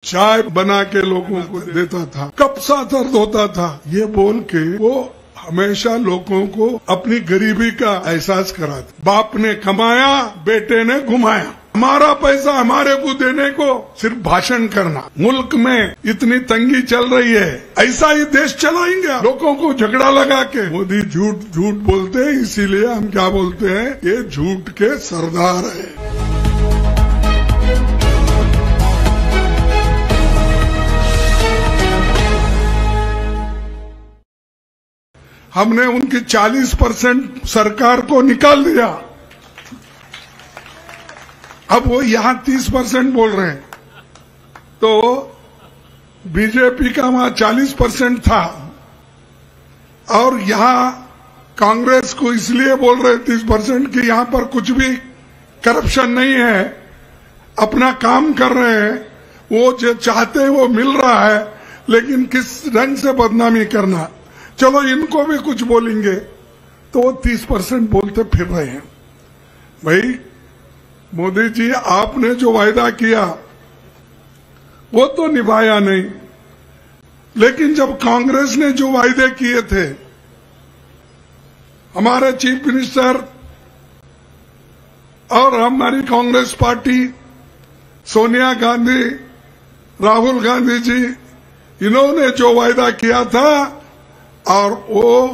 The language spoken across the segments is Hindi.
चाय बना के लोगों को देता था, कब सा दर्द होता था, ये बोल के वो हमेशा लोगों को अपनी गरीबी का एहसास कराते। बाप ने कमाया, बेटे ने घुमाया, हमारा पैसा हमारे को देने को सिर्फ भाषण करना। मुल्क में इतनी तंगी चल रही है, ऐसा ही देश चलाएंगे लोगों को झगड़ा लगा के। मोदी झूठ बोलते हैं, इसीलिए हम क्या बोलते हैं, ये झूठ के सरदार है। हमने उनकी 40% सरकार को निकाल दिया, अब वो यहां 30% बोल रहे हैं। तो बीजेपी का वहां 40% था और यहां कांग्रेस को इसलिए बोल रहे 30% कि यहां पर कुछ भी करप्शन नहीं है, अपना काम कर रहे हैं, वो जो चाहते हैं वो मिल रहा है, लेकिन किस ढंग से बदनामी करना, चलो इनको भी कुछ बोलेंगे, तो वो 30% बोलते फिर रहे हैं। भाई मोदी जी, आपने जो वायदा किया वो तो निभाया नहीं, लेकिन जब कांग्रेस ने जो वायदे किए थे, हमारे चीफ मिनिस्टर और हमारी कांग्रेस पार्टी, सोनिया गांधी, राहुल गांधी जी, इन्होंने जो वायदा किया था और वो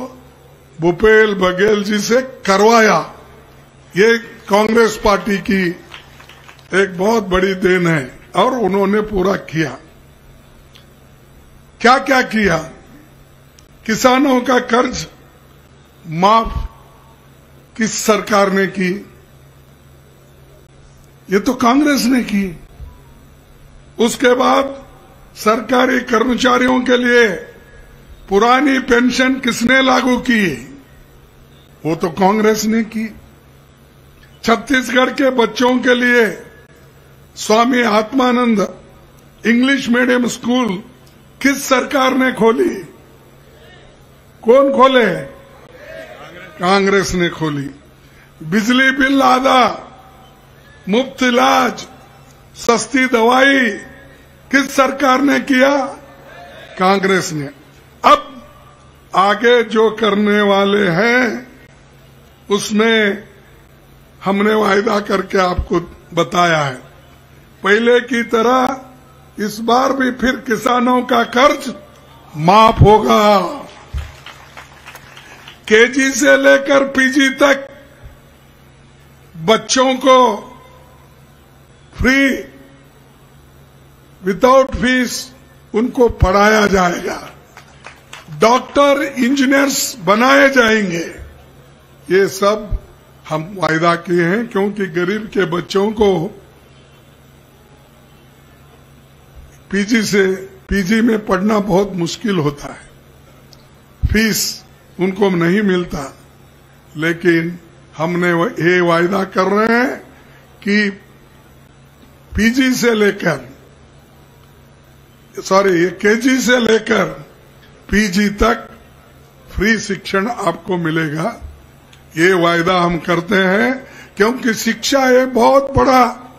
भूपेश बघेल जी से करवाया, ये कांग्रेस पार्टी की एक बहुत बड़ी देन है और उन्होंने पूरा किया। क्या क्या किया? किसानों का कर्ज माफ किस सरकार ने की? ये तो कांग्रेस ने की। उसके बाद सरकारी कर्मचारियों के लिए पुरानी पेंशन किसने लागू की? वो तो कांग्रेस ने की। छत्तीसगढ़ के बच्चों के लिए Swami Atmanand English medium school किस सरकार ने खोली? कौन खोले? कांग्रेस ने खोली। बिजली बिल आधा, मुफ्त इलाज, सस्ती दवाई किस सरकार ने किया? कांग्रेस ने। अब आगे जो करने वाले हैं उसमें हमने वायदा करके आपको बताया है। पहले की तरह इस बार भी फिर किसानों का कर्ज माफ होगा। केजी से लेकर पीजी तक बच्चों को फ्री विदाउट फीस उनको पढ़ाया जाएगा। डॉक्टर, इंजीनियर्स बनाए जाएंगे। ये सब हम वायदा किए हैं, क्योंकि गरीब के बच्चों को पीजी में पढ़ना बहुत मुश्किल होता है, फीस उनको नहीं मिलता। लेकिन हमने ये वायदा कर रहे हैं कि पीजी से लेकर केजी से लेकर पीजी तक फ्री शिक्षण आपको मिलेगा। ये वायदा हम करते हैं, क्योंकि शिक्षा ये बहुत बड़ा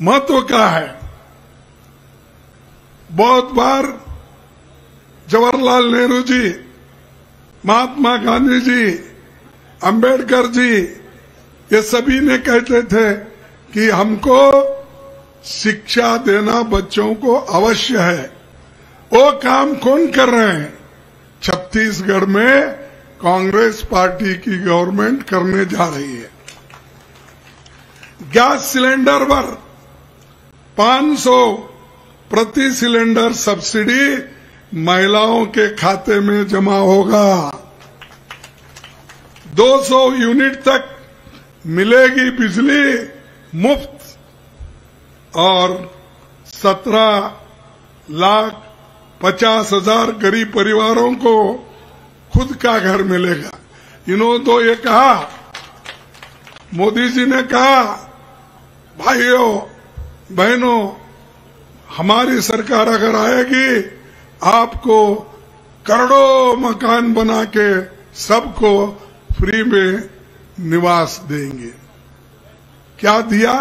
महत्व का है। बहुत बार जवाहरलाल नेहरू जी, महात्मा गांधी जी, अंबेडकर जी, ये सभी ने कहते थे कि हमको शिक्षा देना बच्चों को अवश्य है। वो काम कौन कर रहे हैं? छत्तीसगढ़ में कांग्रेस पार्टी की गवर्नमेंट करने जा रही है। गैस सिलेंडर पर 500 प्रति सिलेंडर सब्सिडी महिलाओं के खाते में जमा होगा। 200 यूनिट तक मिलेगी बिजली मुफ्त और 17,50,000 गरीब परिवारों को खुद का घर मिलेगा। इन्होंने तो ये कहा, मोदी जी ने कहा, भाइयों बहनों, हमारी सरकार अगर आएगी आपको करोड़ों मकान बना के सबको फ्री में निवास देंगे। क्या दिया?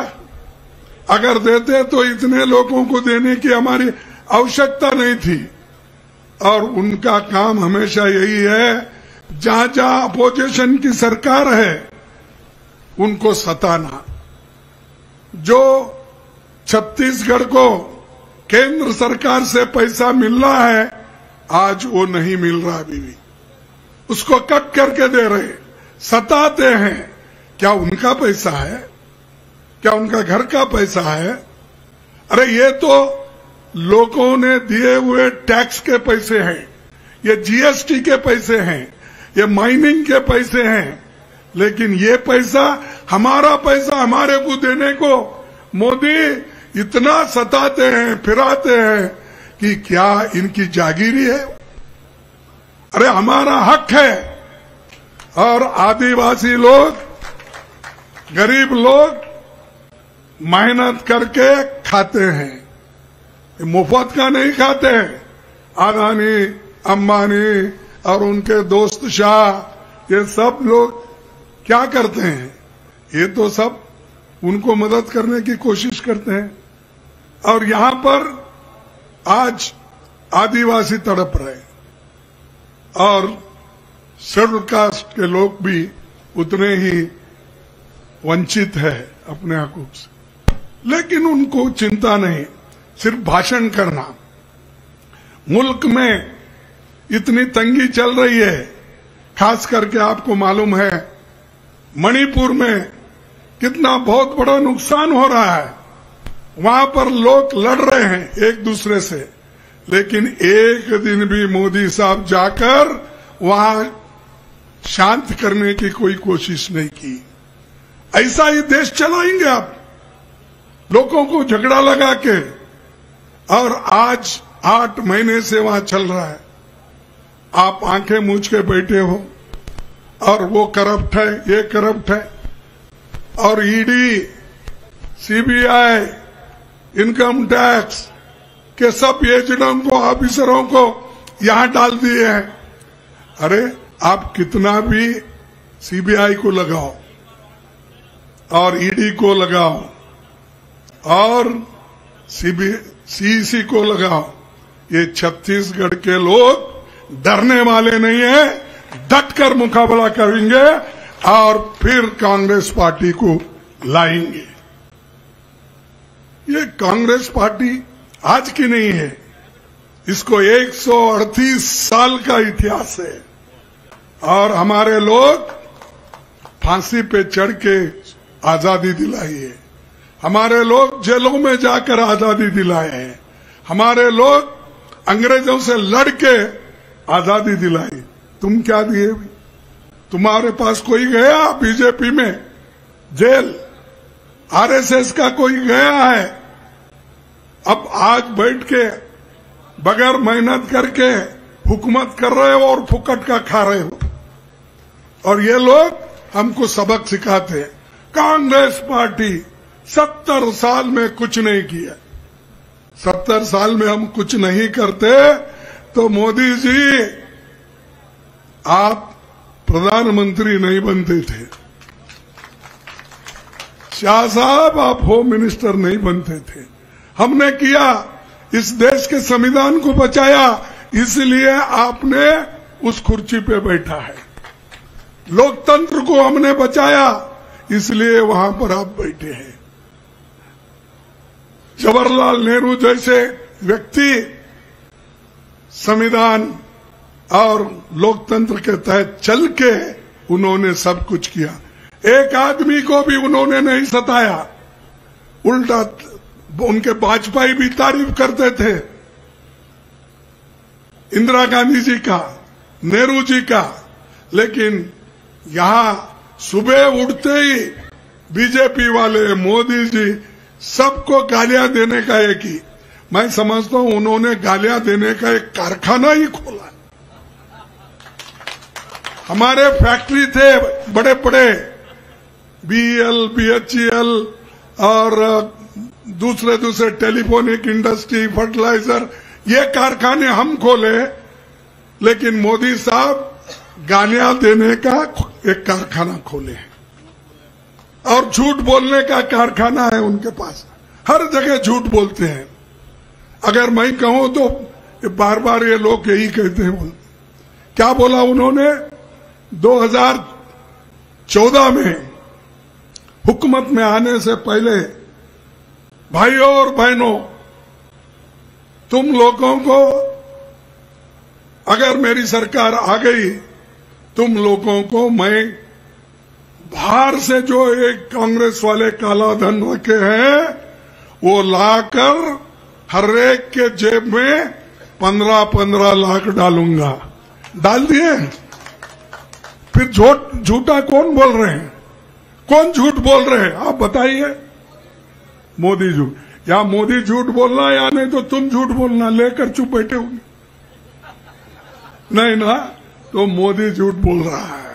अगर देते तो इतने लोगों को देने की हमारी आवश्यकता नहीं थी। और उनका काम हमेशा यही है, जहां जहां अपोजिशन की सरकार है उनको सताना। जो छत्तीसगढ़ को केंद्र सरकार से पैसा मिल रहा है, आज वो नहीं मिल रहा अभी भी, उसको कट करके दे रहे, सताते हैं। क्या उनका पैसा है? क्या उनका घर का पैसा है? अरे ये तो लोगों ने दिए हुए टैक्स के पैसे हैं, ये जीएसटी के पैसे हैं, ये माइनिंग के पैसे हैं। लेकिन ये पैसा, हमारा पैसा हमारे को देने को मोदी इतना सताते हैं, फिराते हैं कि क्या इनकी जागीरी है? अरे हमारा हक है। और आदिवासी लोग, गरीब लोग मेहनत करके खाते हैं, मुफ्त का नहीं खाते हैं। अदानी, अंबानी और उनके दोस्त शाह, ये सब लोग क्या करते हैं? ये तो सब उनको मदद करने की कोशिश करते हैं। और यहां पर आज आदिवासी तड़प रहे और शेड्यूल कास्ट के लोग भी उतने ही वंचित है अपने हकूक से। लेकिन उनको चिंता नहीं, सिर्फ भाषण करना। मुल्क में इतनी तंगी चल रही है, खास करके आपको मालूम है मणिपुर में कितना बहुत बड़ा नुकसान हो रहा है। वहां पर लोग लड़ रहे हैं एक दूसरे से, लेकिन एक दिन भी मोदी साहब जाकर वहां शांत करने की कोई कोशिश नहीं की। ऐसा ही देश चलाएंगे आप, लोगों को झगड़ा लगा के। और आज 8 महीने से वहां चल रहा है, आप आंखें मूंझ के बैठे हो और वो करप्ट है, ये करप्ट है। और ईडी, सीबीआई, इनकम टैक्स के सब एजेंटों को, ऑफिसरों को यहां डाल दिए हैं। अरे आप कितना भी सीबीआई को लगाओ और ईडी को लगाओ और सीईसी को लगाओ, ये छत्तीसगढ़ के लोग डरने वाले नहीं है, डटकर मुकाबला करेंगे और फिर कांग्रेस पार्टी को लाएंगे। ये कांग्रेस पार्टी आज की नहीं है, इसको 138 साल का इतिहास है। और हमारे लोग फांसी पे चढ़ के आजादी दिलाई है, हमारे लोग जेलों में जाकर आजादी दिलाए हैं, हमारे लोग अंग्रेजों से लड़ के आजादी दिलाई। तुम क्या दिए? तुम्हारे पास कोई गया बीजेपी में जेल? आरएसएस का कोई गया है? अब आज बैठ के बगैर मेहनत करके हुकूमत कर रहे हो और फुकट का खा रहे हो। और ये लोग हमको सबक सिखाते हैं। कांग्रेस पार्टी 70 साल में कुछ नहीं किया। 70 साल में हम कुछ नहीं करते तो मोदी जी आप प्रधानमंत्री नहीं बनते थे, शाह साहब आप होम मिनिस्टर नहीं बनते थे। हमने किया, इस देश के संविधान को बचाया, इसलिए आपने उस कुर्सी पे बैठा है। लोकतंत्र को हमने बचाया, इसलिए वहां पर आप बैठे हैं। जवाहरलाल नेहरू जैसे व्यक्ति संविधान और लोकतंत्र के तहत चल के उन्होंने सब कुछ किया। एक आदमी को भी उन्होंने नहीं सताया, उल्टा उनके वाजपेयी भी तारीफ करते थे, इंदिरा गांधी जी का, नेहरू जी का। लेकिन यहां सुबह उठते ही बीजेपी वाले, मोदी जी सबको गालियां देने का एक ही, मैं समझता हूं उन्होंने गालियां देने का एक कारखाना ही खोला। हमारे फैक्ट्री थे बड़े बड़े, बीएल, बीएचईएल और दूसरे टेलीफोनिक इंडस्ट्री, फर्टिलाइजर, ये कारखाने हम खोले। लेकिन मोदी साहब गालियां देने का एक कारखाना खोले और झूठ बोलने का कारखाना है उनके पास। हर जगह झूठ बोलते हैं। अगर मैं कहूं तो बार बार ये लोग यही कहते हैं। क्या बोला उन्होंने? 2014 में हुकूमत में आने से पहले, भाइयों और बहनों, तुम लोगों को अगर मेरी सरकार आ गई, तुम लोगों को मैं बाहर से जो एक कांग्रेस वाले काला धन रखे हैं वो लाकर हर एक के जेब में 15-15 लाख डालूंगा। डाल दिए। फिर झूठा कौन बोल रहे हैं? कौन झूठ बोल रहे हैं? आप बताइए। मोदी झूठ, या मोदी झूठ बोलना या नहीं तो तुम झूठ बोलना, लेकर चुप बैठे होंगे। नहीं ना, तो मोदी झूठ बोल रहा है।